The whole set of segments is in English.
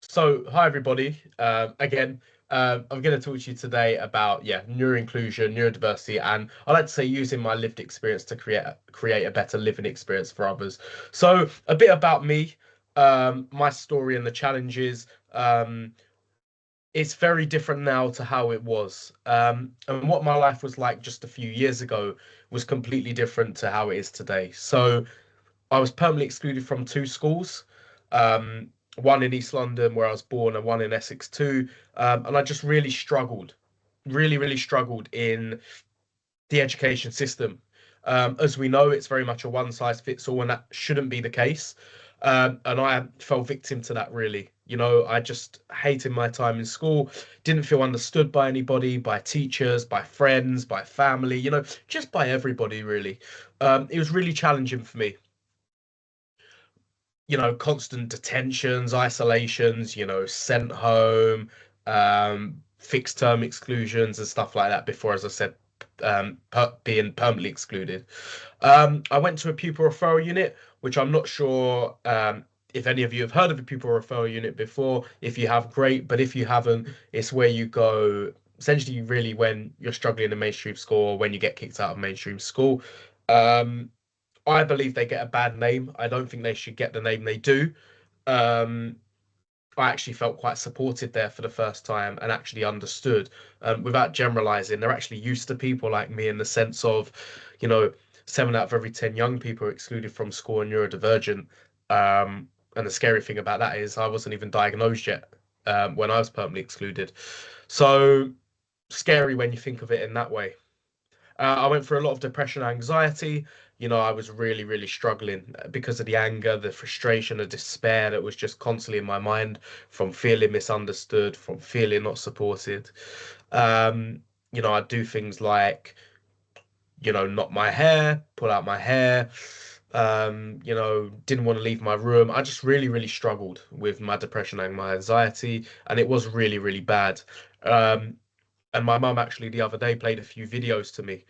So, hi everybody. I'm going to talk to you today about neuroinclusion, neurodiversity, and I like to say using my lived experience to create a better living experience for others. So, a bit about me, my story and the challenges. It's very different now to how it was, and what my life was like just a few years ago was completely different to how it is today. So, I was permanently excluded from two schools, one in East London where I was born and one in Essex too. And I just really struggled, really struggled in the education system. As we know, it's very much a one size fits all, and that shouldn't be the case. And I fell victim to that really. I just hated my time in school, didn't feel understood by anybody, by teachers, by friends, by family, just by everybody really. It was really challenging for me, constant detentions, isolations, sent home, fixed term exclusions and stuff like that before, as I said, being permanently excluded. I went to a pupil referral unit, which I'm not sure if any of you have heard of a pupil referral unit before. If you have, great. But if you haven't, it's where you go essentially really when you're struggling in mainstream school or when you get kicked out of mainstream school. Um, I believe they get a bad name. I don't think they should get the name they do. Um, I actually felt quite supported there for the first time and actually understood, without generalizing. They're actually used to people like me in the sense of, you know, 7 out of every 10 young people are excluded from school and neurodivergent. And the scary thing about that is I wasn't even diagnosed yet, when I was permanently excluded. So scary when you think of it in that way. I went through a lot of depression, anxiety. I was really struggling because of the anger, the frustration, the despair that was just constantly in my mind from feeling misunderstood, from feeling not supported. I'd do things like, knot my hair, pull out my hair, didn't want to leave my room. I just really struggled with my depression and my anxiety, and it was really bad. Um, and my mum actually the other day played a few videos to me,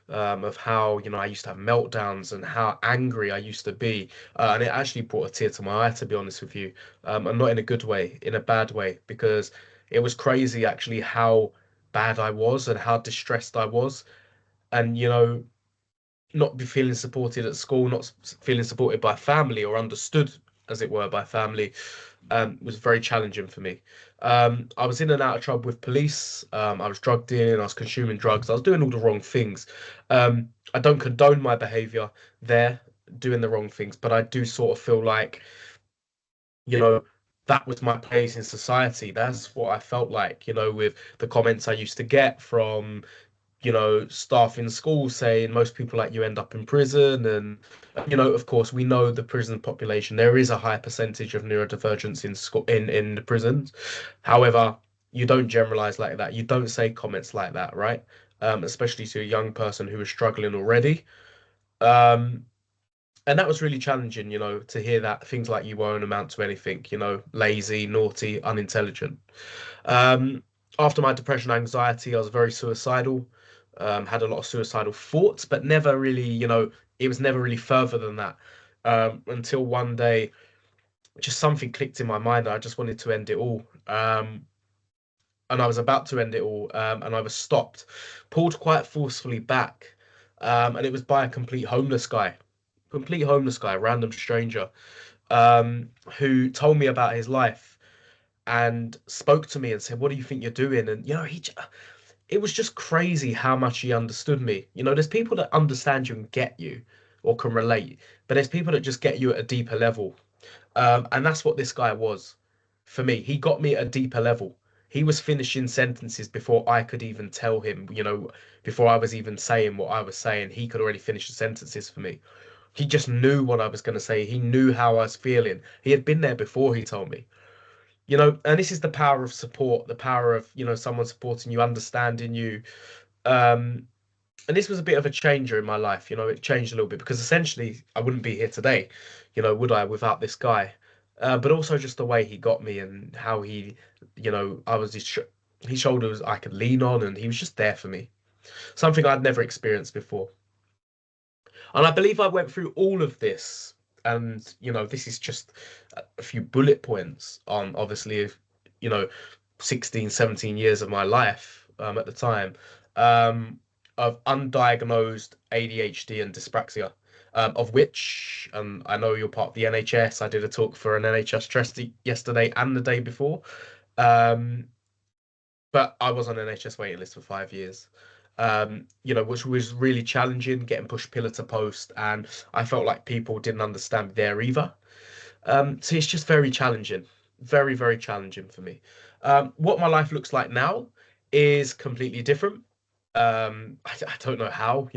of how I used to have meltdowns and how angry I used to be, and it actually brought a tear to my eye, to be honest with you, and not in a good way, in a bad way, because it was crazy actually how bad I was and how distressed I was, and not be feeling supported at school, not feeling supported by family or understood, as it were, by family, was very challenging for me. I was in and out of trouble with police. I was drugged in, I was consuming drugs, I was doing all the wrong things. I don't condone my behavior there, doing the wrong things, but I do sort of feel like, you know, that was my place in society. That's what I felt like, with the comments I used to get from staff in school saying most people like you end up in prison. And, of course, we know the prison population, there is a high percentage of neurodivergence in school, in the prisons. However, you don't generalize like that. You don't say comments like that, right? Especially to a young person who is struggling already. Um, and that was really challenging, to hear that things like you won't amount to anything, lazy, naughty, unintelligent. Um, After my depression, anxiety, I was very suicidal, had a lot of suicidal thoughts, but never really, it was never really further than that. Until one day, just something clicked in my mind. I just wanted to end it all. And I was about to end it all, and I was stopped, pulled quite forcefully back. And it was by a complete homeless guy, random stranger, who told me about his life and spoke to me and said, "What do you think you're doing?" And it was just crazy how much he understood me. There's people that understand you and get you or can relate, but there's people that just get you at a deeper level. And that's what this guy was for me. He got me at a deeper level. He was finishing sentences before I could even tell him, before I was even saying what I was saying. He could already finish the sentences for me. He just knew what I was going to say. He knew how I was feeling. He had been there before, he told me. And this is the power of support, the power of, someone supporting you, understanding you. Um, and this was a bit of a changer in my life. It changed a little bit because essentially I wouldn't be here today, would I, without this guy? But also just the way he got me and how he, I was his shoulders I could lean on, and he was just there for me. Something I'd never experienced before. And I believe I went through all of this. And this is just a few bullet points on, obviously, you know 16, 17 years of my life, at the time, um, of undiagnosed ADHD and dyspraxia, of which, I know you're part of the NHS. I did a talk for an NHS trustee yesterday and the day before. Um, but I was on an NHS waiting list for 5 years. Which was really challenging, getting pushed pillar to post, and I felt like people didn't understand me there either. So it's just very challenging, very, very challenging for me. What my life looks like now is completely different. I don't know how.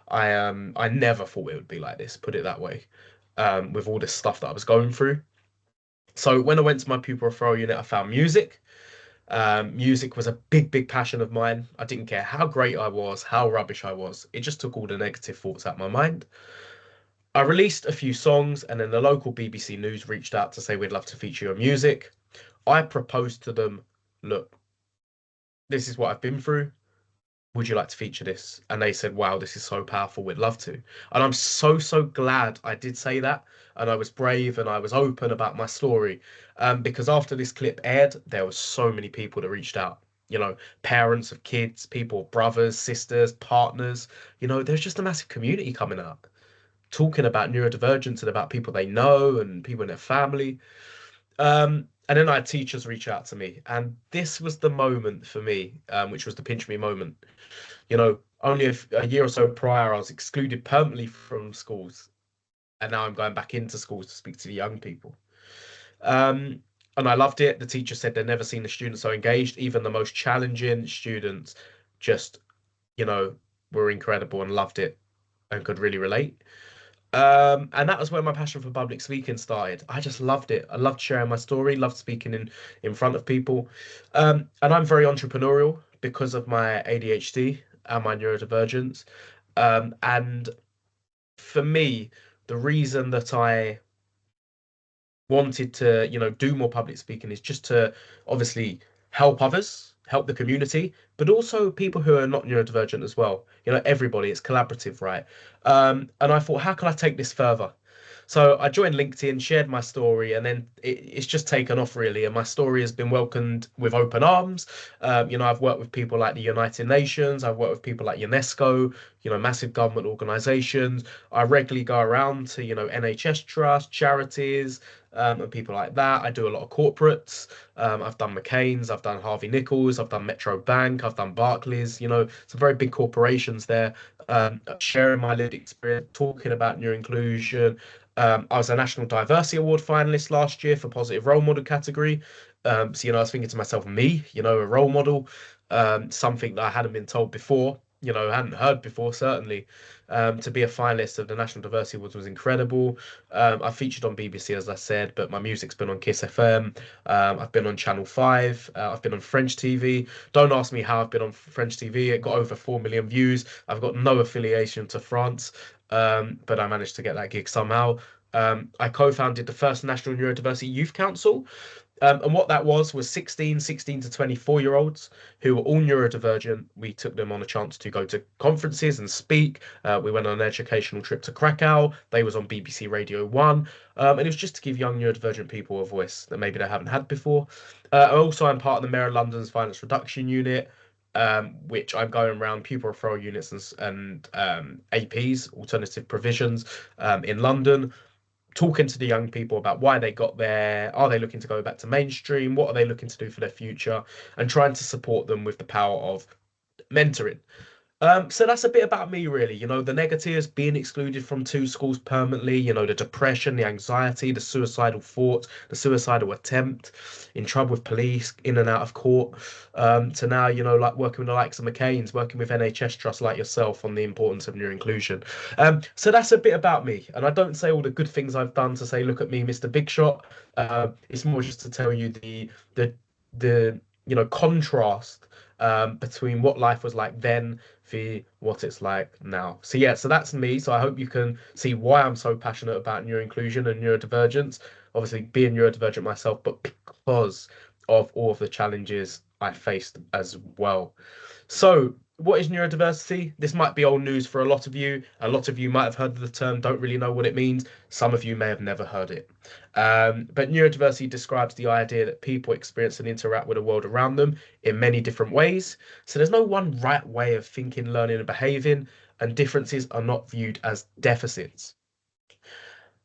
I never thought it would be like this. Put it that way. With all this stuff that I was going through. So when I went to my pupil referral unit, I found music. Music was a big, big passion of mine. I didn't care how great I was, how rubbish I was. It just took all the negative thoughts out of my mind. I released a few songs, and then the local BBC News reached out to say we'd love to feature your music. I proposed to them, look, this is what I've been through. Would you like to feature this? And they said, wow, this is so powerful. We'd love to. And I'm so, so glad I did say that. And I was brave and I was open about my story. Because after this clip aired, there were so many people that reached out. Parents of kids, people, brothers, sisters, partners. There's just a massive community coming up talking about neurodivergence and about people they know and people in their family. And then I had teachers reach out to me, and this was the moment for me, which was the pinch me moment. Only a year or so prior, I was excluded permanently from schools, and now I'm going back into schools to speak to the young people. Um, and I loved it. The teacher said they'd never seen a student so engaged. Even the most challenging students just, you know, were incredible and loved it and could really relate. And that was where my passion for public speaking started. I just loved it. I loved sharing my story, loved speaking in front of people. And I'm very entrepreneurial because of my ADHD and my neurodivergence. And for me, the reason that I wanted to, do more public speaking is just to obviously help others, help the community, but also people who are not neurodivergent as well. Everybody, it's collaborative, right? And I thought, how can I take this further? So I joined LinkedIn, shared my story, and then it's just taken off really. And my story has been welcomed with open arms. I've worked with people like the United Nations. I've worked with people like UNESCO, massive government organizations. I regularly go around to, NHS trusts, charities, and people like that. I do a lot of corporates. I've done McCain's, I've done Harvey Nichols, I've done Metro Bank, I've done Barclays, some very big corporations there, sharing my lived experience, talking about neuroinclusion. I was a National Diversity Award finalist last year for positive role model category. So, I was thinking to myself, me, a role model, something that I hadn't been told before, hadn't heard before, certainly. To be a finalist of the National Diversity Awards was incredible. I featured on BBC, as I said, but my music's been on Kiss FM. I've been on Channel 5. I've been on French TV. Don't ask me how I've been on French TV. It got over 4 million views. I've got no affiliation to France, but I managed to get that gig somehow. I co-founded the first National Neurodiversity Youth Council, and what that was 16 to 24-year-olds who were all neurodivergent. We took them on a chance to go to conferences and speak. We went on an educational trip to Krakow. They was on BBC Radio 1. And it was just to give young neurodivergent people a voice that maybe they haven't had before. Also, I'm part of the Mayor of London's Violence Reduction Unit, which I'm going around pupil referral units and APs, alternative provisions, in London, talking to the young people about why they got there. Are they looking to go back to mainstream? What are they looking to do for their future? And trying to support them with the power of mentoring. So that's a bit about me, really. The negatives, being excluded from two schools permanently, the depression, the anxiety, the suicidal thought, the suicidal attempt, in trouble with police, in and out of court, to now, like working with the likes of McCain's, working with NHS trusts like yourself on the importance of neuroinclusion. So that's a bit about me. And I don't say all the good things I've done to say, look at me, Mr. Big Shot. It's more just to tell you the contrast, between what life was like then for what it's like now. So yeah, so that's me. So I hope you can see why I'm so passionate about neuroinclusion and neurodivergence. Obviously, being neurodivergent myself, but because of all of the challenges I faced as well. So What is neurodiversity? This might be old news for a lot of you. A lot of you might have heard of the term, don't really know what it means. Some of you may have never heard it. But neurodiversity describes the idea that people experience and interact with the world around them in many different ways. So there's no one right way of thinking, learning, and behaving, and differences are not viewed as deficits.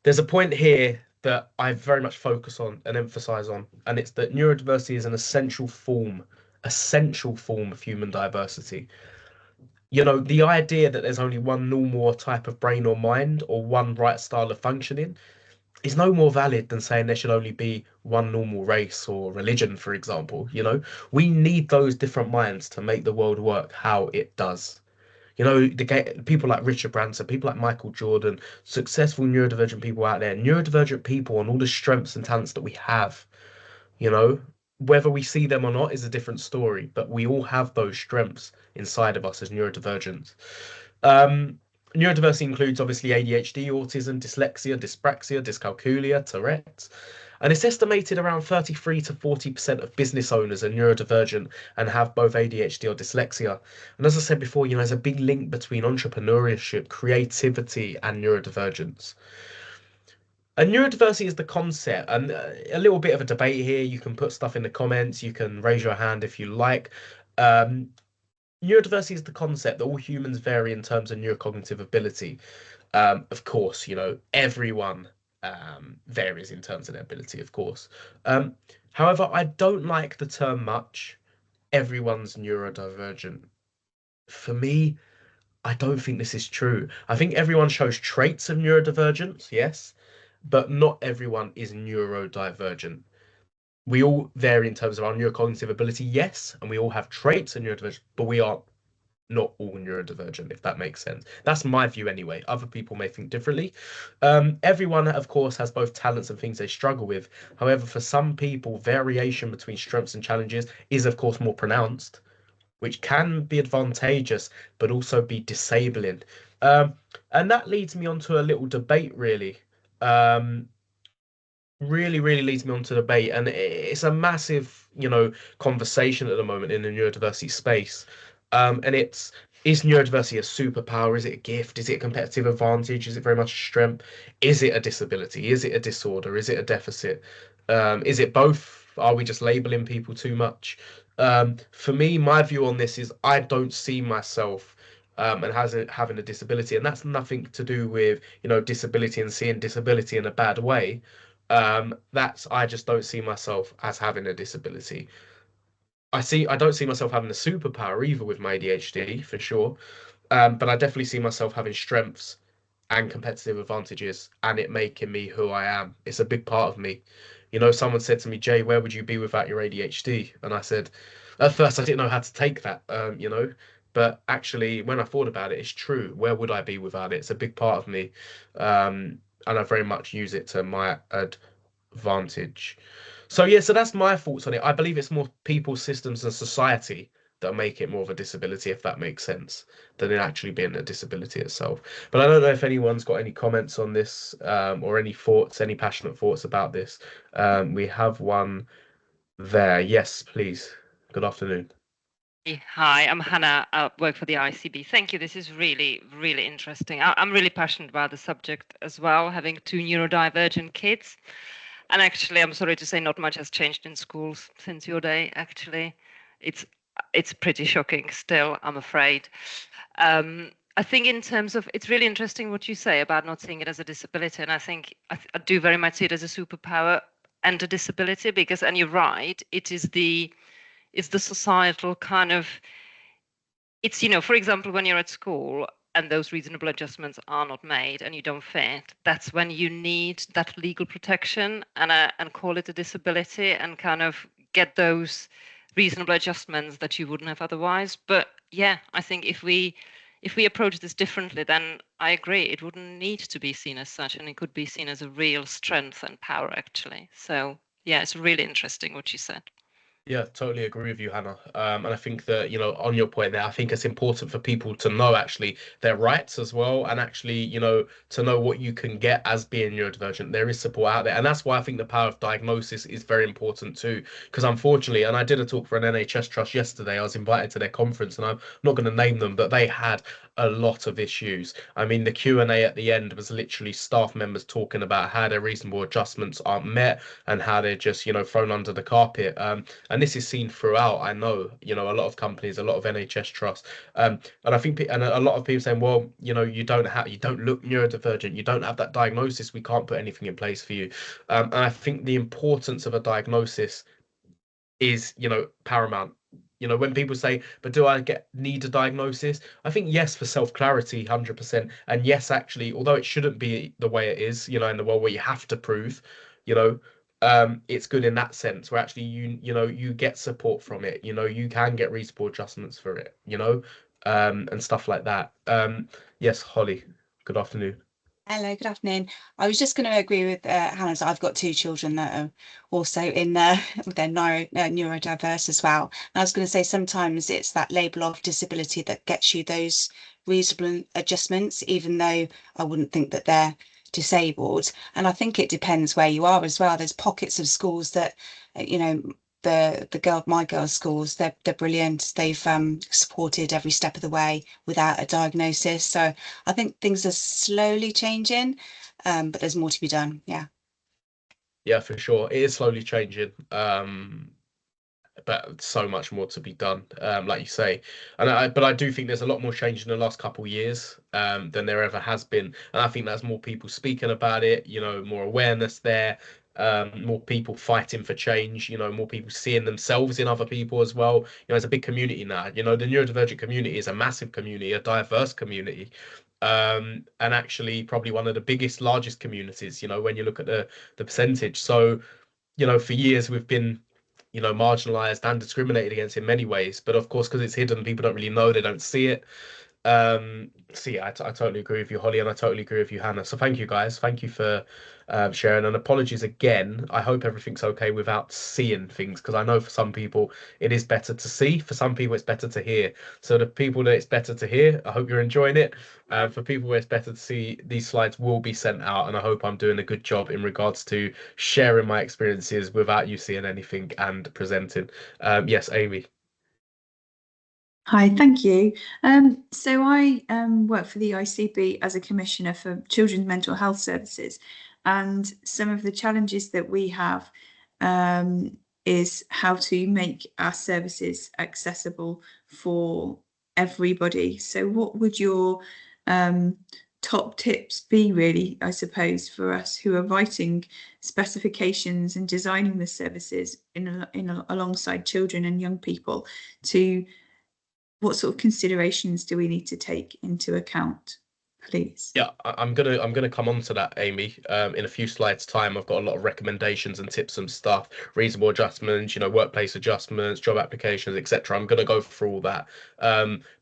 There's a point here that I very much focus on and emphasize on, and it's that neurodiversity is an essential form of human diversity. You know, the idea that there's only one normal type of brain or mind or one right style of functioning is no more valid than saying there should only be one normal race or religion, for example. You know, we need those different minds to make the world work how it does. You know, people like Richard Branson, people like Michael Jordan, successful neurodivergent people out there, neurodivergent people and all the strengths and talents that we have, you know, whether we see them or not is a different story, but we all have those strengths inside of us as neurodivergents. Um, Neurodiversity includes obviously ADHD, autism, dyslexia, dyspraxia, dyscalculia, Tourette's. And it's estimated around 33 to 40% of business owners are neurodivergent and have both ADHD or dyslexia. And as I said before, you know, there's a big link between entrepreneurship, creativity, and neurodivergence. And neurodiversity is the concept, and a little bit of a debate here. You can put stuff in the comments, you can raise your hand if you like. Um, Neurodiversity is the concept that all humans vary in terms of neurocognitive ability. Of course, you know, everyone varies in terms of their ability, of course. Um, However, I don't like the term much. Everyone's neurodivergent. For me, I don't think this is true. I think everyone shows traits of neurodivergence, yes, but not everyone is neurodivergent. We all vary in terms of our neurocognitive ability, yes, and we all have traits of neurodivergent, but we are not all neurodivergent, if that makes sense. That's my view anyway. Other people may think differently. Everyone, of course, has both talents and things they struggle with. However, for some people, variation between strengths and challenges is, of course, more pronounced, which can be advantageous, but also be disabling. Um, and that leads me on to a little debate, really. Um, really leads me on to debate, and it's a massive, you know, conversation at the moment in the neurodiversity space. And it's, is neurodiversity a superpower? Is it a gift? Is it a competitive advantage? Is it very much a strength? Is it a disability? Is it a disorder? Is it a deficit? Is it both? Are we just labeling people too much? For me, my view on this is I don't see myself and having a disability, and that's nothing to do with, you know, disability and seeing disability in a bad way. That's, I just don't see myself as having a disability. I don't see myself having a superpower either with my ADHD for sure. But I definitely see myself having strengths and competitive advantages and it making me who I am. It's a big part of me. You know, someone said to me, Jay, where would you be without your ADHD? And I said, at first I didn't know how to take that, you know, but actually when I thought about it, it's true. Where would I be without it? It's a big part of me. And I very much use it to my advantage. So yeah, so that's my thoughts on it. I believe it's more people, systems, and society that make it more of a disability, if that makes sense, than it actually being a disability itself. But I don't know if anyone's got any comments on this, or any thoughts, any passionate thoughts about this. We have one there. Yes, please. Good afternoon. Hi, I'm Hannah. I work for the ICB. Thank you. This is really, really interesting. I'm really passionate about the subject as well, having two neurodivergent kids. And actually, I'm sorry to say, not much has changed in schools since your day. Actually, it's it's pretty shocking still, I'm afraid. I think in terms of, it's really interesting what you say about not seeing it as a disability, and I think I do very much see it as a superpower and a disability because, and you're right, it's the societal kind of, it's, for example, when you're at school and those reasonable adjustments are not made and you don't fit, that's when you need that legal protection and call it a disability and kind of get those reasonable adjustments that you wouldn't have otherwise. But yeah, I think if we approach this differently, then I agree it wouldn't need to be seen as such, and it could be seen as a real strength and power actually. So yeah, it's really interesting what you said. Yeah, totally agree with you, Hannah. And I think that, on your point there, I think it's important for people to know actually their rights as well, and actually, to know what you can get as being neurodivergent. There is support out there. And that's why I think the power of diagnosis is very important too. Because unfortunately, and I did a talk for an NHS trust yesterday, I was invited to their conference, and I'm not going to name them, but they had a lot of issues. I mean, the Q&A at the end was literally staff members talking about how their reasonable adjustments aren't met and how they're just, thrown under the carpet. And this is seen throughout. I know, a lot of companies, a lot of NHS trusts, and I think, and a lot of people saying, well, you don't look neurodivergent, you don't have that diagnosis, we can't put anything in place for you. And I think the importance of a diagnosis is, paramount. When people say, but do I need a diagnosis? I think yes, for self-clarity, 100%. And yes, actually, although it shouldn't be the way it is, in the world where you have to prove, you know, it's good in that sense where actually you get support from it, you can get reasonable adjustments for it, and stuff like that. Yes, Holly, good afternoon. Hello, good afternoon. I was just going to agree with Hannah's. I've got two children that are also in they're neurodiverse as well. And I was going to say sometimes it's that label of disability that gets you those reasonable adjustments, even though I wouldn't think that they're disabled. And I think it depends where you are as well. There's pockets of schools that, my girls' schools, they're brilliant. They've supported every step of the way without a diagnosis. So I think things are slowly changing, but there's more to be done. Yeah. Yeah, for sure. It is slowly changing. But so much more to be done, like you say. But I do think there's a lot more change in the last couple of years, than there ever has been, and I think there's more people speaking about it. More awareness there, more people fighting for change. More people seeing themselves in other people as well. It's a big community now. The neurodivergent community is a massive community, a diverse community. And actually probably one of the biggest, largest communities, when you look at the percentage. So, for years we've been, marginalized and discriminated against in many ways. But of course, because it's hidden, people don't really know, they don't see it. So yeah, I totally agree with you, Holly, and I totally agree with you, Hannah. So thank you, guys. Thank you for sharing, and apologies again. I hope everything's okay without seeing things, because I know for some people it is better to see. For some people, it's better to hear. So the people that it's better to hear, I hope you're enjoying it. For people where it's better to see, these slides will be sent out, and I hope I'm doing a good job in regards to sharing my experiences without you seeing anything and presenting. Yes, Amy. Hi, thank you. So I work for the ICB as a commissioner for children's mental health services, and some of the challenges that we have is how to make our services accessible for everybody. So what would your top tips be, really, I suppose, for us who are writing specifications and designing the services alongside children and young people, to what sort of considerations do we need to take into account, please? Yeah, I'm gonna come on to that, Amy. In a few slides' time, I've got a lot of recommendations and tips and stuff, reasonable adjustments, workplace adjustments, job applications, etc. I'm gonna go through all that.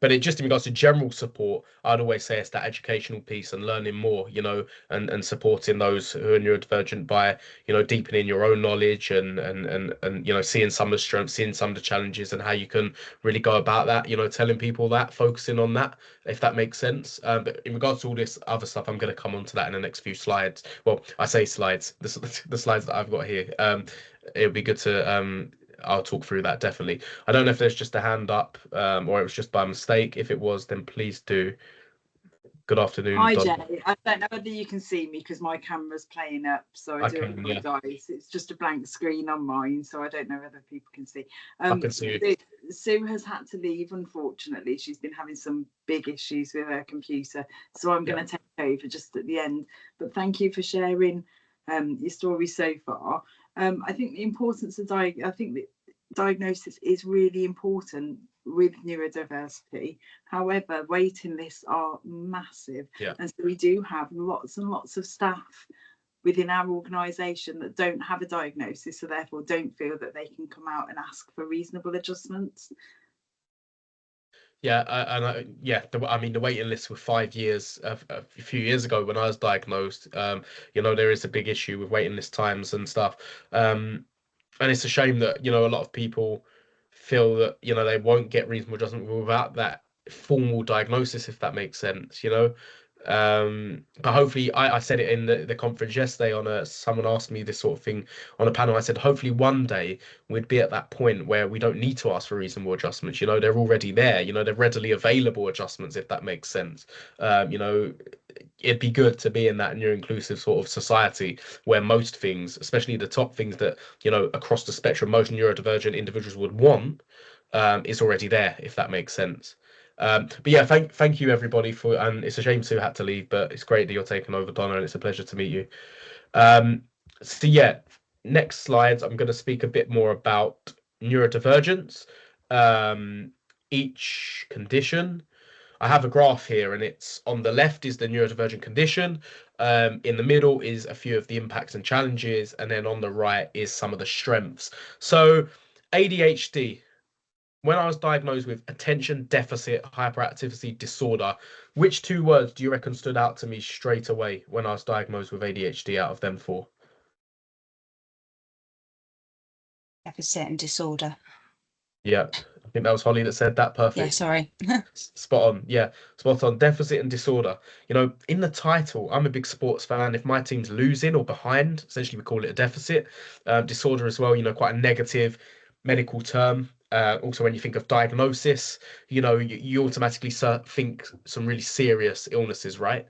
But it just in regards to general support, I'd always say it's that educational piece and learning more, and supporting those who are neurodivergent by, deepening your own knowledge and seeing some of the strengths, seeing some of the challenges, and how you can really go about that. Telling people that, focusing on that, if that makes sense. But in regards to all this other stuff, I'm going to come on to that in the next few slides. Well, I say slides, the slides that I've got here. It would be good to I'll talk through that definitely. I don't know if there's just a hand up, or it was just by mistake. If it was, then please do. Good afternoon, Hi, Don. Jenny. I don't know whether you can see me because my camera's playing up, so I do Yeah. apologise. It's just a blank screen on mine, so I don't know whether people can see. I can see you. Sue has had to leave, unfortunately. She's been having some big issues with her computer, so I'm going to take over just at the end. But thank you for sharing your story so far. I think the importance of diagnosis is really important with neurodiversity. However, waiting lists are massive, and so we do have lots and lots of staff within our organisation that don't have a diagnosis, so therefore don't feel that they can come out and ask for reasonable adjustments. Yeah, I mean, the waiting lists were 5 years. A few years ago, when I was diagnosed, there is a big issue with waiting list times and stuff. And it's a shame that, you know, a lot of people feel that, you know, they won't get reasonable adjustment without that formal diagnosis, if that makes sense, you know. But hopefully, I said it in the conference yesterday on someone asked me this sort of thing on a panel. I said, hopefully one day we'd be at that point where we don't need to ask for reasonable adjustments. You know, they're already there, you know, they're readily available adjustments, if that makes sense. You know, it'd be good to be in that neuro-inclusive sort of society where most things, especially the top things that, you know, across the spectrum most neurodivergent individuals would want, is already there, if that makes sense. But yeah, thank you everybody for, and it's a shame Sue had to leave, but it's great that you're taking over, Donna, and it's a pleasure to meet you. So yeah, next slides, I'm going to speak a bit more about neurodivergence, each condition. I have a graph here, and it's on the left is the neurodivergent condition. In the middle is a few of the impacts and challenges, and then on the right is some of the strengths. So ADHD, when I was diagnosed with attention deficit hyperactivity disorder, which two words do you reckon stood out to me straight away when I was diagnosed with ADHD out of them four? Deficit and disorder. Yeah, I think that was Holly that said that. Perfect. Yeah, sorry. Spot on. Yeah, spot on. Deficit and disorder. You know, in the title, I'm a big sports fan. If my team's losing or behind, essentially we call it a deficit. Disorder as well, you know, quite a negative medical term. Also, when you think of diagnosis, you know, you automatically think some really serious illnesses, right?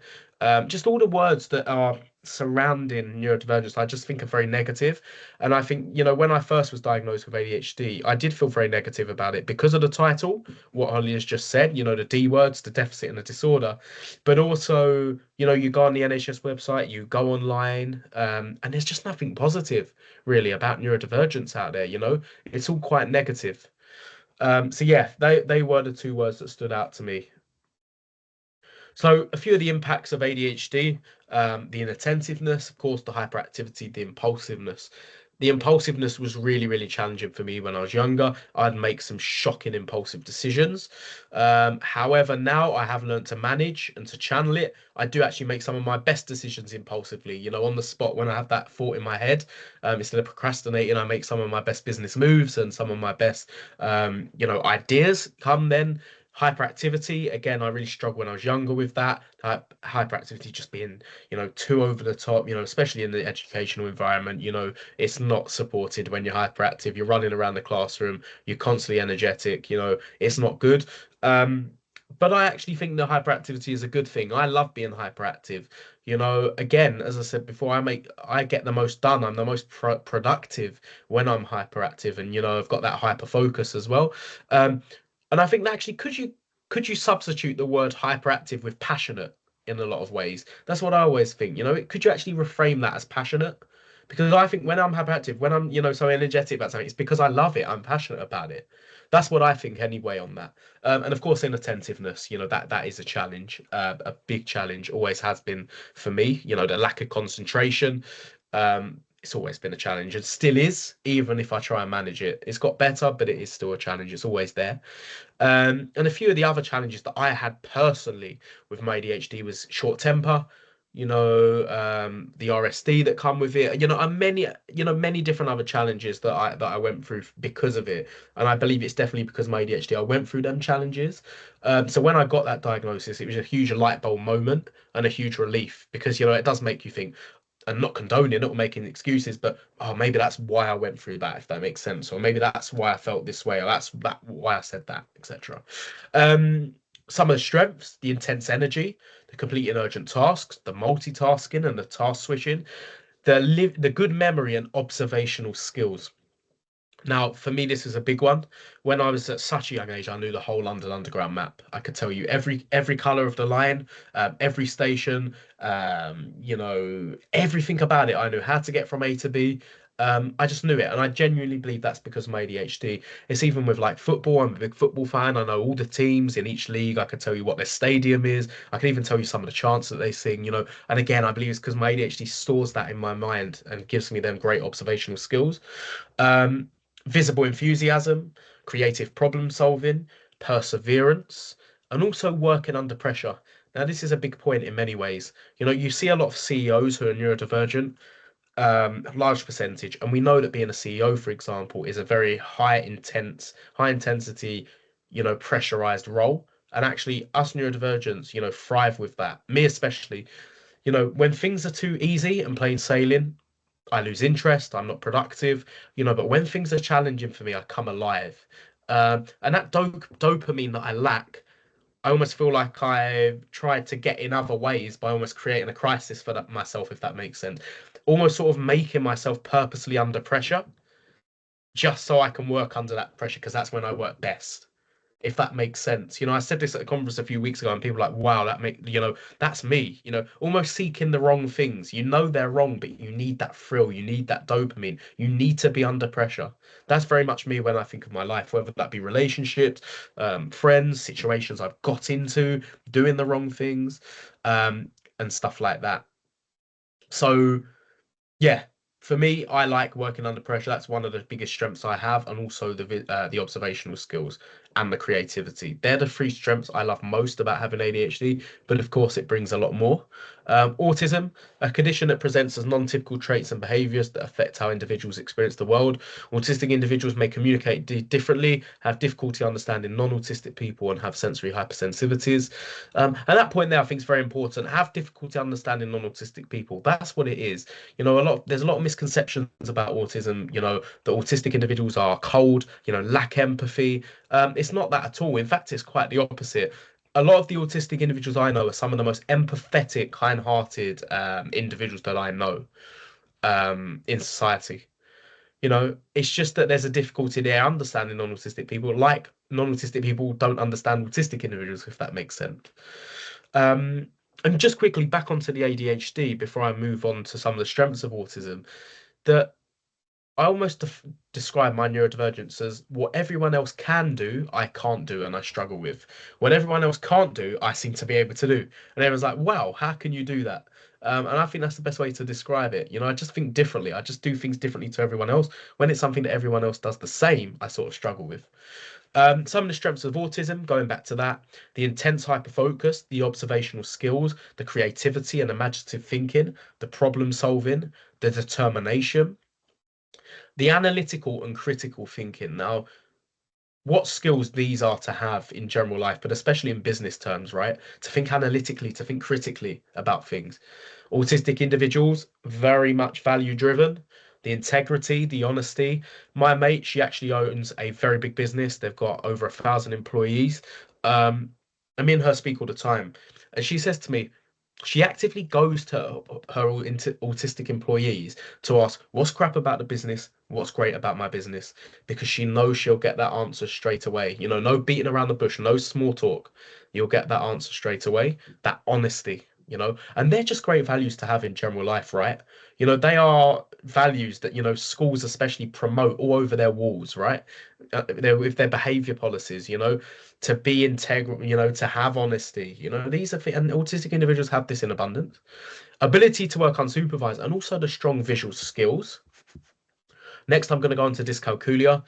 Just all the words that are surrounding neurodivergence, I just think are very negative. And I think, you know, when I first was diagnosed with ADHD, I did feel very negative about it because of the title, what Holly has just said, you know, the D words, the deficit and the disorder. But also, you know, you go on the NHS website, you go online, and there's just nothing positive really about neurodivergence out there, you know, it's all quite negative. So yeah, they were the two words that stood out to me. So a few of the impacts of ADHD, the inattentiveness, of course, the hyperactivity, the impulsiveness. The impulsiveness was really, really challenging for me when I was younger. I'd make some shocking impulsive decisions. However, now I have learned to manage and to channel it. I do actually make some of my best decisions impulsively, you know, on the spot when I have that thought in my head. Instead of procrastinating, I make some of my best business moves and some of my best, you know, ideas come then. Hyperactivity, again, I really struggled when I was younger with that. Hyperactivity just being, you know, too over the top, you know, especially in the educational environment, you know, it's not supported when you're hyperactive. You're running around the classroom, you're constantly energetic, you know, it's not good. But I actually think that hyperactivity is a good thing. I love being hyperactive. You know, again, as I said before, I get the most done. I'm the most productive when I'm hyperactive, and you know, I've got that hyper focus as well. And I think that actually, could you substitute the word hyperactive with passionate in a lot of ways? That's what I always think. You know, could you actually reframe that as passionate? Because I think when I'm hyperactive, when I'm, you know, so energetic about something, it's because I love it. I'm passionate about it. That's what I think anyway on that. And of course, inattentiveness, you know, that is a challenge, a big challenge, always has been for me. You know, the lack of concentration. It's always been a challenge and still is, even if I try and manage it. It's got better, but it is still a challenge. It's always there. And a few of the other challenges that I had personally with my ADHD was short temper, you know, the RSD that come with it, you know, and many different other challenges that I went through because of it. And I believe it's definitely because of my ADHD I went through them challenges. So when I got that diagnosis, it was a huge light bulb moment and a huge relief because, you know, it does make you think, and not condoning, not making excuses, but oh, maybe that's why I went through that, if that makes sense, or maybe that's why I felt this way, or that's why I said that, etc. Some of the strengths: the intense energy, the completing urgent tasks, the multitasking and the task switching, the good memory and observational skills. Now, for me, this is a big one. When I was at such a young age, I knew the whole London Underground map. I could tell you every color of the line, every station, you know, everything about it. I knew how to get from A to B. I just knew it, and I genuinely believe that's because of my ADHD. It's even with like football. I'm a big football fan. I know all the teams in each league. I could tell you what their stadium is. I can even tell you some of the chants that they sing. You know, and again, I believe it's because my ADHD stores that in my mind and gives me them great observational skills. Um, Visible enthusiasm, creative problem solving, perseverance, and also working under pressure. Now, this is a big point in many ways. You know, you see a lot of CEOs who are neurodivergent, large percentage. And we know that being a CEO, for example, is a very high intensity, pressurized role. And actually, us neurodivergents, thrive with that. Me especially, when things are too easy and plain sailing, I lose interest. I'm not productive, but when things are challenging for me, I come alive. And that dopamine that I lack, I almost feel like I tried to get in other ways by almost creating a crisis for myself, if that makes sense. Almost sort of making myself purposely under pressure just so I can work under that pressure because that's when I work best, if that makes sense. I said this at a conference a few weeks ago and people were like, wow, that's me, almost seeking the wrong things. They're wrong, but you need that thrill, you need that dopamine, you need to be under pressure. That's very much me when I think of my life, whether that be relationships, friends, situations I've got into, doing the wrong things, and stuff like that. So yeah, for me, I like working under pressure. That's one of the biggest strengths I have, and also the observational skills and the creativity. They're the three strengths I love most about having ADHD, but of course, it brings a lot more. Autism, a condition that presents as non-typical traits and behaviors that affect how individuals experience the world. Autistic individuals may communicate differently, have difficulty understanding non-autistic people, and have sensory hypersensitivities. At that point there, I think it's very important. Have difficulty understanding non-autistic people. That's what it is. There's a lot of misconceptions about autism, that autistic individuals are cold, lack empathy. It's not that at all. In fact, it's quite the opposite. A lot of the autistic individuals I know are some of the most empathetic, kind-hearted individuals that I know in society. It's just that there's a difficulty there understanding non-autistic people, like non-autistic people don't understand autistic individuals, if that makes sense. And just quickly back onto the ADHD before I move on to some of the strengths of autism, that I almost describe my neurodivergence as what everyone else can do, I can't do, and I struggle with. What everyone else can't do, I seem to be able to do. And everyone's like, wow, how can you do that? And I think that's the best way to describe it. I just think differently. I just do things differently to everyone else. When it's something that everyone else does the same, I sort of struggle with. Some of the strengths of autism, going back to that, the intense hyperfocus, the observational skills, the creativity and imaginative thinking, the problem solving, the determination, the analytical and critical thinking. Now, what skills these are to have in general life, but especially in business terms, right? To think analytically, to think critically about things. Autistic individuals, very much value driven. The integrity, the honesty. My mate, she actually owns a very big business. They've got over 1,000 employees. And me and her speak all the time. And she says to me, she actively goes to her autistic employees to ask, what's crap about the business? What's great about my business? Because she knows she'll get that answer straight away. No beating around the bush, no small talk. You'll get that answer straight away. That honesty, and they're just great values to have in general life, right? They are values that, schools especially promote all over their walls, right? With their behavior policies, to be integral, to have honesty, these are and autistic individuals have this in abundance. Ability to work unsupervised and also the strong visual skills. Next, I'm going to go on to dyscalculia.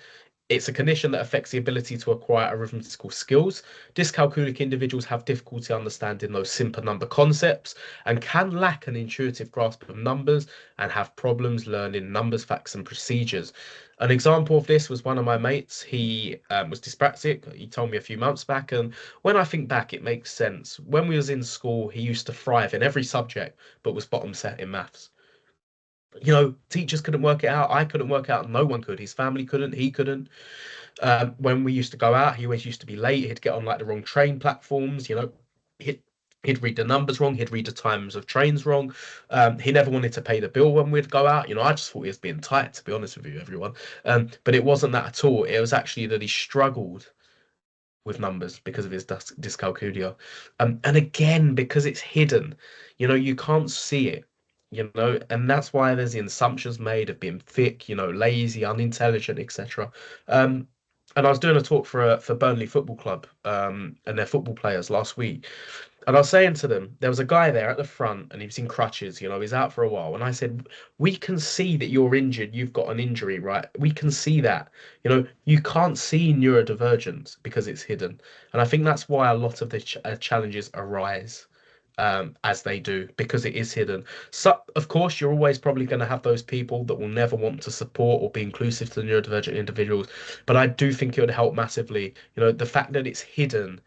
It's a condition that affects the ability to acquire arithmetical skills. Dyscalculic individuals have difficulty understanding those simple number concepts and can lack an intuitive grasp of numbers and have problems learning numbers, facts, and procedures. An example of this was one of my mates. He was dyspraxic. He told me a few months back, and when I think back, it makes sense. When we was in school, he used to thrive in every subject, but was bottom set in maths. Teachers couldn't work it out. I couldn't work it out. No one could. His family couldn't. He couldn't. When we used to go out, he always used to be late. He'd get on like the wrong train platforms. He'd read the numbers wrong. He'd read the times of trains wrong. He never wanted to pay the bill when we'd go out. I just thought he was being tight, to be honest with you, everyone. But it wasn't that at all. It was actually that he struggled with numbers because of his dyscalculia. And again, because it's hidden, you can't see it. And that's why there's the assumptions made of being thick, lazy, unintelligent, etc. And I was doing a talk for Burnley Football Club and their football players last week, and I was saying to them, there was a guy there at the front, and he was in crutches. He's out for a while, and I said, we can see that you're injured. You've got an injury, right? We can see that. You can't see neurodivergence because it's hidden, and I think that's why a lot of the challenges arise. as they do, because it is hidden. So, of course, you're always probably going to have those people that will never want to support or be inclusive to the neurodivergent individuals. But I do think it would help massively. You know, the fact that it's hidden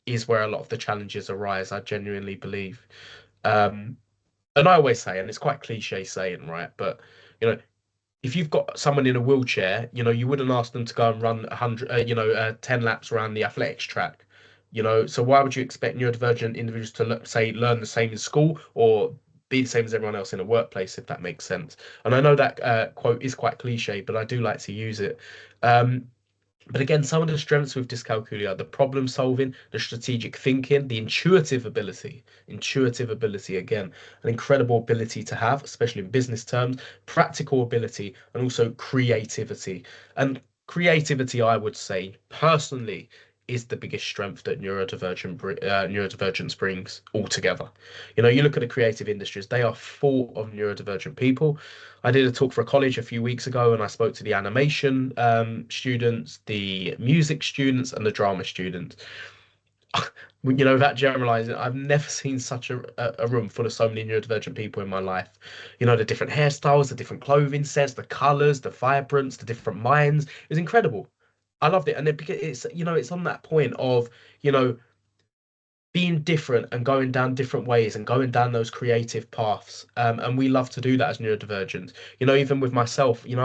is where a lot of the challenges arise. I genuinely believe. Um, and I always say, and it's quite cliche saying, right? But you know, if you've got someone in a wheelchair, you know, you wouldn't ask them to go and run 100, 10 laps around the athletics track. You know, so why would you expect neurodivergent individuals to say learn the same in school or be the same as everyone else in a workplace, if that makes sense? And I know that quote is quite cliche, but I do like to use it. But again, some of the strengths with dyscalculia, the problem solving, the strategic thinking, the intuitive ability, again, an incredible ability to have, especially in business terms, practical ability, and also creativity. And creativity, I would say, personally, is the biggest strength that neurodivergence brings altogether. You know, you look at the creative industries, they are full of neurodivergent people. I did a talk for a college a few weeks ago, and I spoke to the animation students, the music students, and the drama students. You know, that generalizing, I've never seen such a room full of so many neurodivergent people in my life. You know, the different hairstyles, the different clothing sets, the colors, the vibrance, the different minds. It was incredible. I loved it. And it's, you know, it's on that point of, you know, being different and going down different ways and going down those creative paths. And we love to do that as neurodivergents. You know, even with myself, you know,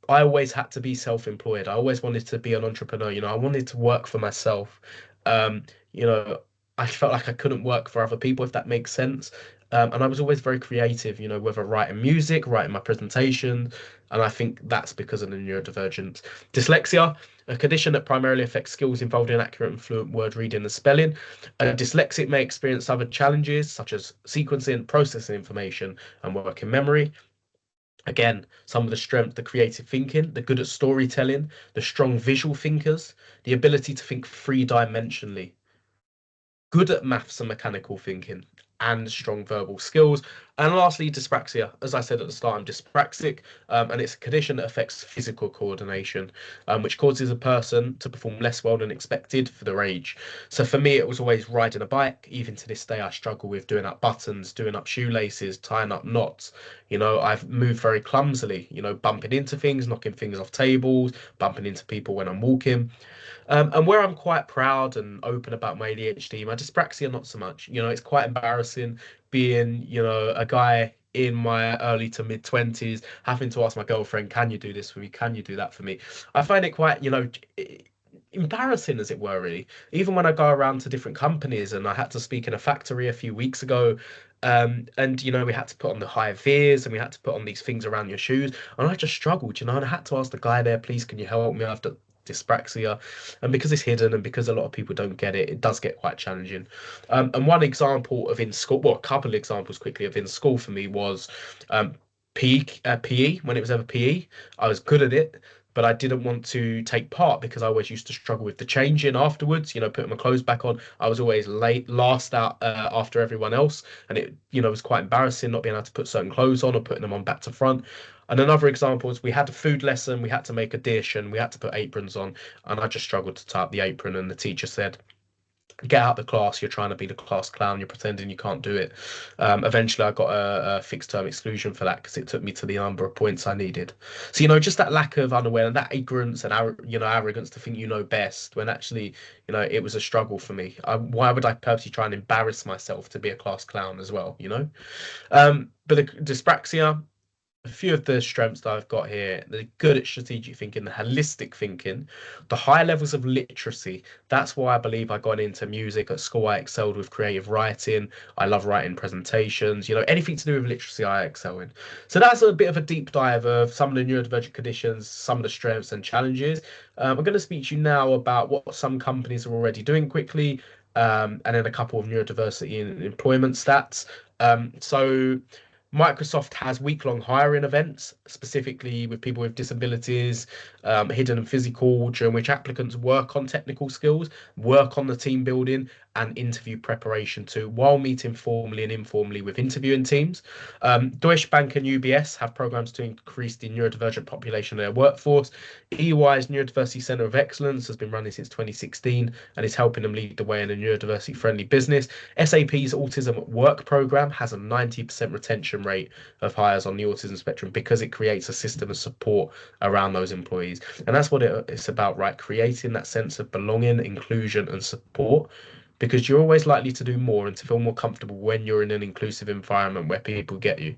I always had to be self-employed. I always wanted to be an entrepreneur. You know, I wanted to work for myself. Um, you know, I felt like I couldn't work for other people, if that makes sense. And I was always very creative, you know, whether writing music, writing my presentation. And I think that's because of the neurodivergence. Dyslexia, a condition that primarily affects skills involved in accurate and fluent word reading and spelling. A dyslexic may experience other challenges such as sequencing, processing information, and working memory. Again, some of the strength, the creative thinking, the good at storytelling, the strong visual thinkers, the ability to think three-dimensionally, good at maths and mechanical thinking, and strong verbal skills. And lastly, dyspraxia. As I said at the start, I'm dyspraxic, and it's a condition that affects physical coordination, which causes a person to perform less well than expected for their age. So for me, it was always riding a bike. Even to this day, I struggle with doing up buttons, doing up shoelaces, tying up knots. You know, I've moved very clumsily, you know, bumping into things, knocking things off tables, bumping into people when I'm walking. And where I'm quite proud and open about my ADHD, my dyspraxia, not so much. You know, it's quite embarrassing being, you know, a guy in my early to mid 20s, having to ask my girlfriend, can you do this for me? Can you do that for me? I find it quite, you know, embarrassing, as it were, really. Even when I go around to different companies, and I had to speak in a factory a few weeks ago. And you know, we had to put on the high vis and we had to put on these things around your shoes, and I just struggled, you know, and I had to ask the guy there, please, can you help me? I've got dyspraxia. And because it's hidden and because a lot of people don't get it, it does get quite challenging. And one example of in school, well, a couple of examples quickly of in school for me was PE, when it was ever PE. I was good at it, but I didn't want to take part because I always used to struggle with the changing afterwards, you know, putting my clothes back on. I was always last out after everyone else. And it, you know, was quite embarrassing not being able to put certain clothes on or putting them on back to front. And another example is we had a food lesson, we had to make a dish and we had to put aprons on. And I just struggled to tie up the apron. And the teacher said, get out of the class, you're trying to be the class clown, you're pretending you can't do it. Eventually I got a fixed term exclusion for that because it took me to the number of points I needed. So, you know, just that lack of unaware and that ignorance and, you know, arrogance to think you know best, when actually, you know, it was a struggle for me. Why would I purposely try and embarrass myself to be a class clown as well, you know? But the dyspraxia, a few of the strengths that I've got here: they're good at strategic thinking, the holistic thinking, the high levels of literacy. That's why I believe I got into music. At school, I excelled with creative writing. I love writing presentations. You know, anything to do with literacy, I excel in. So that's a bit of a deep dive of some of the neurodivergent conditions, some of the strengths and challenges. I'm going to speak to you now about what some companies are already doing quickly, and then a couple of neurodiversity and employment stats. So Microsoft has week-long hiring events, specifically with people with disabilities. hidden and physical, during which applicants work on technical skills, work on the team building and interview preparation too, while meeting formally and informally with interviewing teams. Deutsche Bank and UBS have programs to increase the neurodivergent population in their workforce. EY's Neurodiversity Centre of Excellence has been running since 2016 and is helping them lead the way in a neurodiversity friendly business. SAP's Autism at Work program has a 90% retention rate of hires on the autism spectrum because it creates a system of support around those employees. And that's what it's about, right? Creating that sense of belonging, inclusion and support, because you're always likely to do more and to feel more comfortable when you're in an inclusive environment where people get you.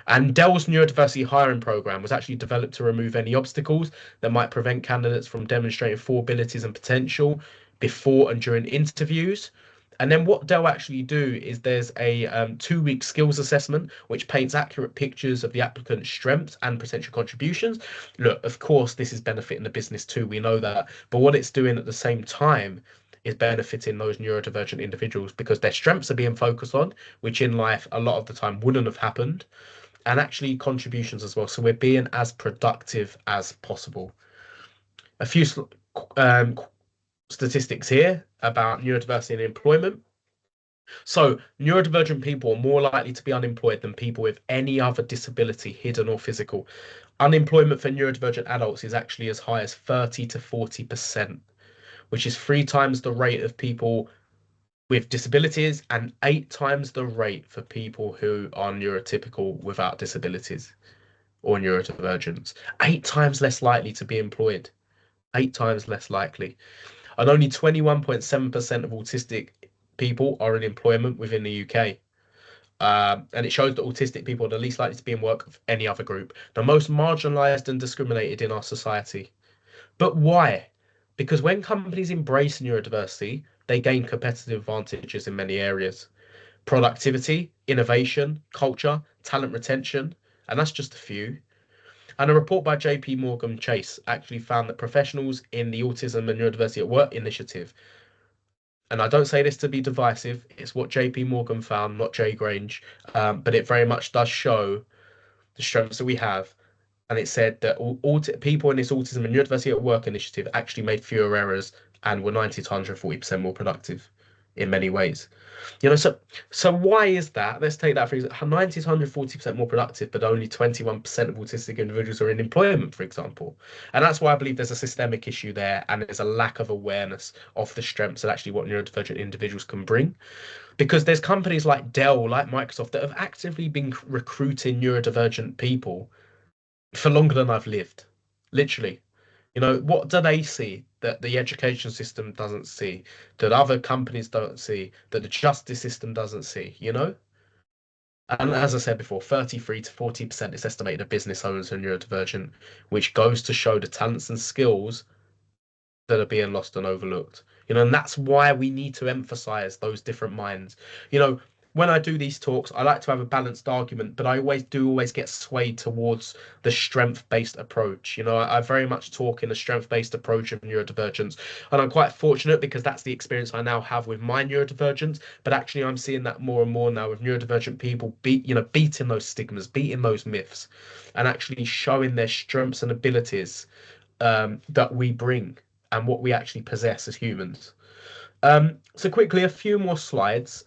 And Dell's neurodiversity hiring program was actually developed to remove any obstacles that might prevent candidates from demonstrating full abilities and potential before and during interviews. And then what Dell actually do is there's a 2-week skills assessment, which paints accurate pictures of the applicant's strengths and potential contributions. Look, of course, this is benefiting the business too, we know that. But what it's doing at the same time is benefiting those neurodivergent individuals because their strengths are being focused on, which in life a lot of the time wouldn't have happened, and actually contributions as well. So we're being as productive as possible. A few statistics here about neurodiversity in employment. So neurodivergent people are more likely to be unemployed than people with any other disability, hidden or physical. Unemployment for neurodivergent adults is actually as high as 30 to 40%, which is 3 times the rate of people with disabilities and 8 times the rate for people who are neurotypical without disabilities or neurodivergence. 8 times less likely to be employed. 8 times less likely. And only 21.7% of autistic people are in employment within the UK. And it shows that autistic people are the least likely to be in work of any other group, the most marginalised and discriminated in our society. But why? Because when companies embrace neurodiversity, they gain competitive advantages in many areas. Productivity, innovation, culture, talent retention, and that's just a few. And a report by JP Morgan Chase actually found that professionals in the Autism and Neurodiversity at Work initiative, and I don't say this to be divisive, it's what JP Morgan found, not Jay Grange, but it very much does show the strengths that we have. And it said that all people in this Autism and Neurodiversity at Work initiative actually made fewer errors and were 90 to 140% more productive in many ways. You know, so why is that? Let's take that for example, 90 to 140% more productive, but only 21% of autistic individuals are in employment, for example. And that's why I believe there's a systemic issue there, and there's a lack of awareness of the strengths and actually what neurodivergent individuals can bring. Because there's companies like Dell, like Microsoft, that have actively been recruiting neurodivergent people for longer than I've lived, literally. You know, what do they see that the education system doesn't see, that other companies don't see, that the justice system doesn't see, you know? And as I said before, 33 to 40% is estimated of business owners are neurodivergent, which goes to show the talents and skills that are being lost and overlooked. You know, and that's why we need to emphasize those different minds. You know, when I do these talks, I like to have a balanced argument, but I always get swayed towards the strength-based approach. You know, I very much talk in a strength-based approach of neurodivergence, and I'm quite fortunate because that's the experience I now have with my neurodivergence. But actually, I'm seeing that more and more now with neurodivergent people beating those stigmas, beating those myths, and actually showing their strengths and abilities that we bring and what we actually possess as humans. So quickly, a few more slides.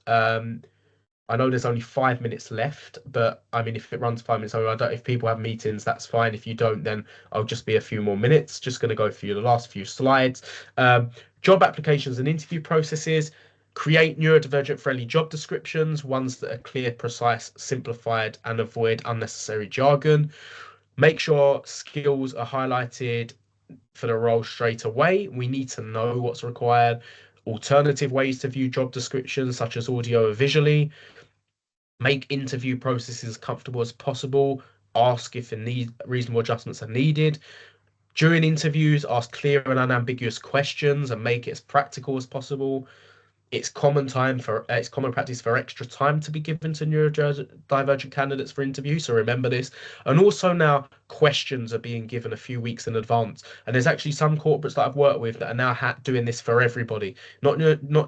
I know there's only 5 minutes left, but I mean, if it runs 5 minutes over, if people have meetings, that's fine. If you don't, then I'll just be a few more minutes. Just going to go through the last few slides. Job applications and interview processes. Create neurodivergent friendly job descriptions, ones that are clear, precise, simplified, and avoid unnecessary jargon. Make sure skills are highlighted for the role straight away. We need to know what's required. Alternative ways to view job descriptions, such as audio or visually. Make interview processes as comfortable as possible. Ask if reasonable adjustments are needed. During interviews, ask clear and unambiguous questions and make it as practical as possible. It's common practice for extra time to be given to neurodivergent candidates for interview, so remember this. And also now questions are being given a few weeks in advance, and there's actually some corporates that I've worked with that are now doing this for everybody, not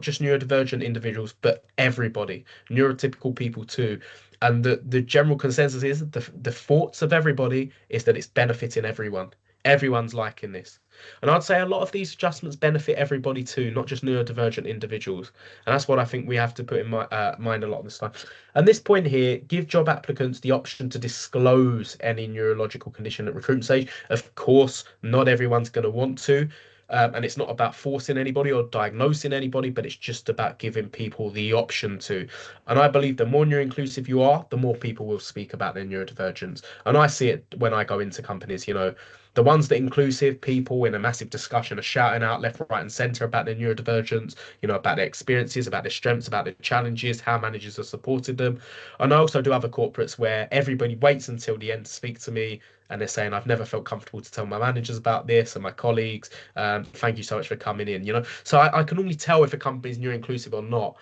just neurodivergent individuals, but everybody, neurotypical people too. And the general consensus is that the thoughts of everybody is that it's benefiting everyone. Everyone's liking this. And I'd say a lot of these adjustments benefit everybody too, not just neurodivergent individuals. And that's what I think we have to put in mind a lot of this time. And this point here, give job applicants the option to disclose any neurological condition at recruitment stage. Of course, not everyone's going to want to. And it's not about forcing anybody or diagnosing anybody, but it's just about giving people the option to. And I believe the more neuro-inclusive you are, the more people will speak about their neurodivergence. And I see it when I go into companies, you know, the ones that inclusive people in a massive discussion are shouting out left, right, and centre about their neurodivergence, you know, about their experiences, about their strengths, about their challenges, how managers have supported them. And I also do other corporates where everybody waits until the end to speak to me, and they're saying, I've never felt comfortable to tell my managers about this and my colleagues. Thank you so much for coming in, you know. So I can only tell if a company is neuro-inclusive or not.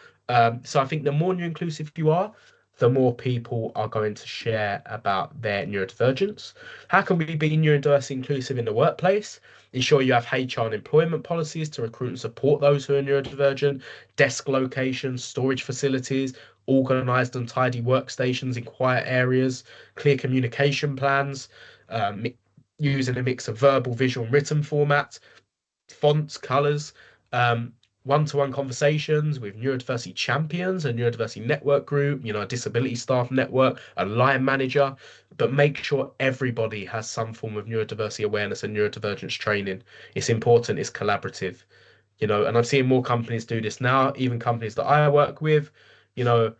So I think the more neuro-inclusive you are, the more people are going to share about their neurodivergence. How can we be neurodiverse inclusive in the workplace? Ensure you have HR and employment policies to recruit and support those who are neurodivergent, desk locations, storage facilities, organised and tidy workstations in quiet areas, clear communication plans, using a mix of verbal, visual, and written formats, fonts, colours, one-to-one conversations with neurodiversity champions, a neurodiversity network group, you know, a disability staff network, a line manager, but make sure everybody has some form of neurodiversity awareness and neurodivergence training. It's important, it's collaborative, you know, and I'm seeing more companies do this now, even companies that I work with, you know,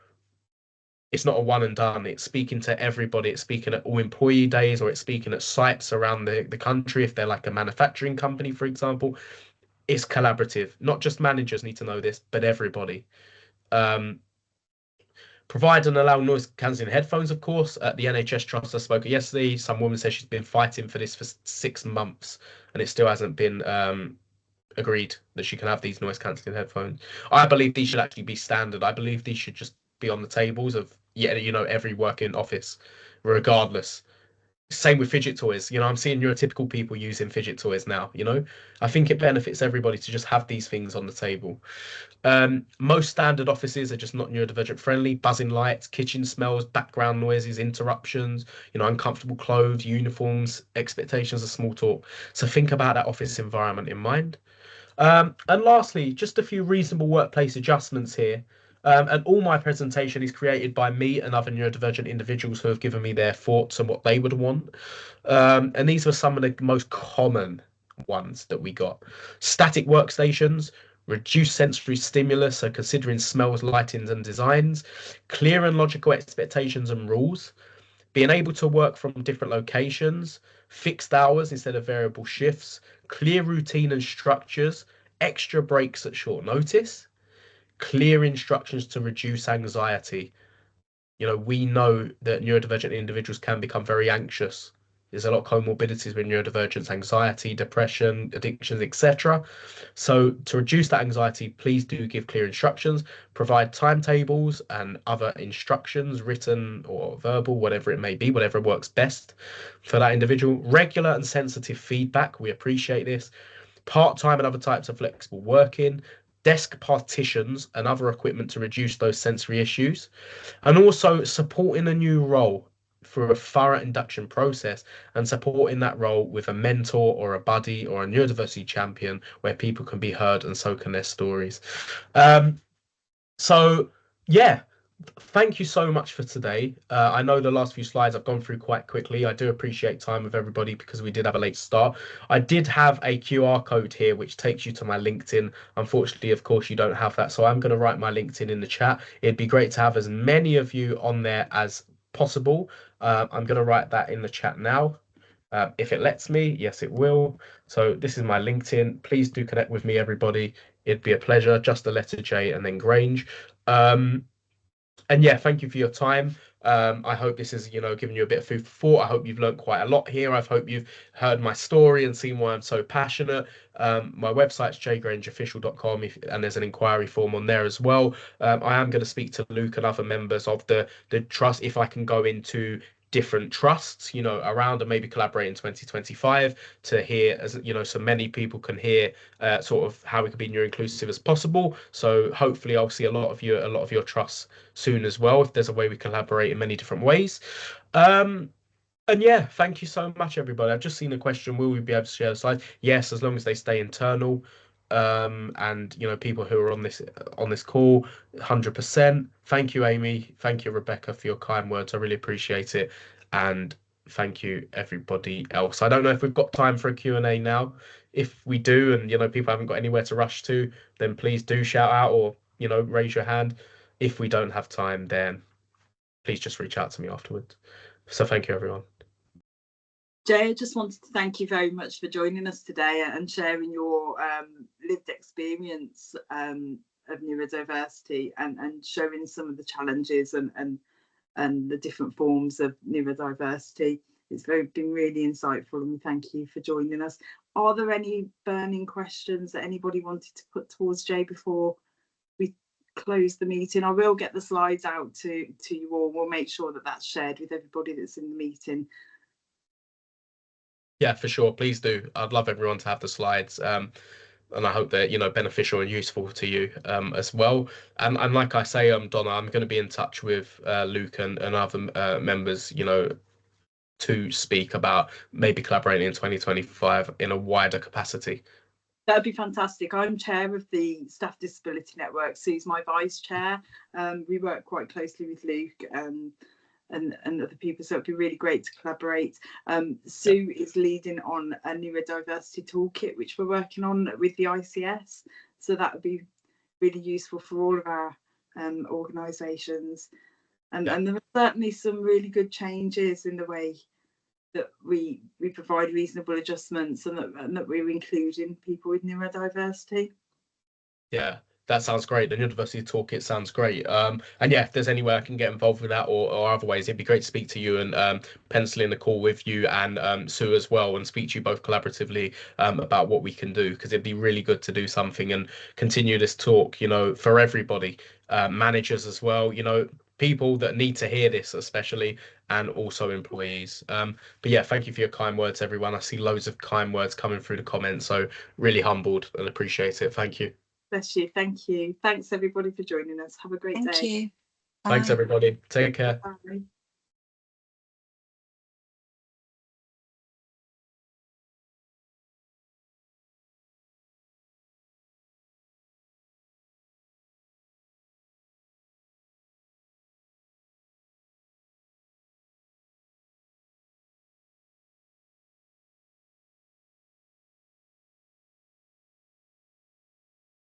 it's not a one and done. It's speaking to everybody. It's speaking at all employee days, or it's speaking at sites around the country. If they're like a manufacturing company, for example, it's collaborative. Not just managers need to know this, but everybody. Provide and allow noise cancelling headphones, of course. At the NHS Trust I spoke at yesterday, some woman says she's been fighting for this for 6 months, and it still hasn't been agreed that she can have these noise cancelling headphones. I believe these should actually be standard. I believe these should just be on the tables of, you know, every working office, regardless. Same with fidget toys. You know, I'm seeing neurotypical people using fidget toys now, you know. I think it benefits everybody to just have these things on the table. Most standard offices are just not neurodivergent friendly. Buzzing lights, kitchen smells, background noises, interruptions, you know, uncomfortable clothes, uniforms, expectations of small talk. So think about that office environment in mind. And lastly, just a few reasonable workplace adjustments here. And all my presentation is created by me and other neurodivergent individuals who have given me their thoughts on what they would want. And these were some of the most common ones that we got. Static workstations, reduced sensory stimulus, so considering smells, lightings and designs, clear and logical expectations and rules, being able to work from different locations, fixed hours instead of variable shifts, clear routine and structures, extra breaks at short notice, clear instructions to reduce anxiety. You know, we know that neurodivergent individuals can become very anxious. There's a lot of comorbidities with neurodivergence, anxiety, depression, addictions, etc. So to reduce that anxiety, please do give clear instructions, provide timetables and other instructions, written or verbal, whatever it may be, whatever works best for that individual. Regular and sensitive feedback, we appreciate this. Part-time and other types of flexible working, desk partitions and other equipment to reduce those sensory issues, and also supporting a new role through a thorough induction process and supporting that role with a mentor or a buddy or a neurodiversity champion where people can be heard and so can their stories. So yeah, thank you so much for today. I know the last few slides I've gone through quite quickly. I do appreciate time with everybody because we did have a late start. I did have a QR code here which takes you to my LinkedIn. Unfortunately, of course, you don't have that. So I'm going to write my LinkedIn in the chat. It'd be great to have as many of you on there as possible. I'm going to write that in the chat now. If it lets me, yes, it will. So this is my LinkedIn. Please do connect with me, everybody. It'd be a pleasure. Just the letter J and then Grange. And yeah, thank you for your time. I hope this has, you know, given you a bit of food for thought. I hope you've learned quite a lot here. I hope you've heard my story and seen why I'm so passionate. My website's jgrangeofficial.com and there's an inquiry form on there as well. I am going to speak to Luke and other members of the trust if I can go into different trusts, you know, around and maybe collaborate in 2025 to hear, as you know, so many people can hear sort of how we can be neuro inclusive as possible. So hopefully I'll see a lot of your trusts soon as well, if there's a way we collaborate in many different ways. And yeah, thank you so much, everybody. I've just seen a question: will we be able to share the slides? Yes, as long as they stay internal. And you know, people who are on this call, 100%. Thank you, Amy. Thank you, Rebecca, for your kind words. I really appreciate it. And thank you, everybody else. I don't know if we've got time for a Q&A now. If we do, and you know, people haven't got anywhere to rush to, then please do shout out or you know, raise your hand. If we don't have time, then please just reach out to me afterwards. So thank you, everyone. Jay, I just wanted to thank you very much for joining us today and sharing your lived experience of neurodiversity and showing some of the challenges and the different forms of neurodiversity. It's been really insightful, and we thank you for joining us. Are there any burning questions that anybody wanted to put towards Jay before we close the meeting? I will get the slides out to you all. We'll make sure that that's shared with everybody that's in the meeting. Yeah, for sure. Please do. I'd love everyone to have the slides. And I hope they're, you know, beneficial and useful to you as well. And like I say, Donna, I'm going to be in touch with Luke and other members, you know, to speak about maybe collaborating in 2025 in a wider capacity. That'd be fantastic. I'm chair of the Staff Disability Network. Sue's my vice chair. We work quite closely with Luke and other people, so it'd be really great to collaborate. Sue is leading on a neurodiversity toolkit which we're working on with the ICS, so that would be really useful for all of our organisations. And there are certainly some really good changes in the way that we provide reasonable adjustments and that we're including people with neurodiversity. Yeah, that sounds great. The Neurodiversity Toolkit sounds great. And yeah, if there's any way I can get involved with that or other ways, it'd be great to speak to you and pencil in a call with you and Sue as well, and speak to you both collaboratively about what we can do, because it'd be really good to do something and continue this talk, you know, for everybody, managers as well, you know, people that need to hear this especially, and also employees. But yeah, thank you for your kind words, everyone. I see loads of kind words coming through the comments, so really humbled and appreciate it. Thank you. Bless you. Thank you. Thanks everybody for joining us. Have a great day. Thank you. Thanks, Bye. everybody. Take care. Bye.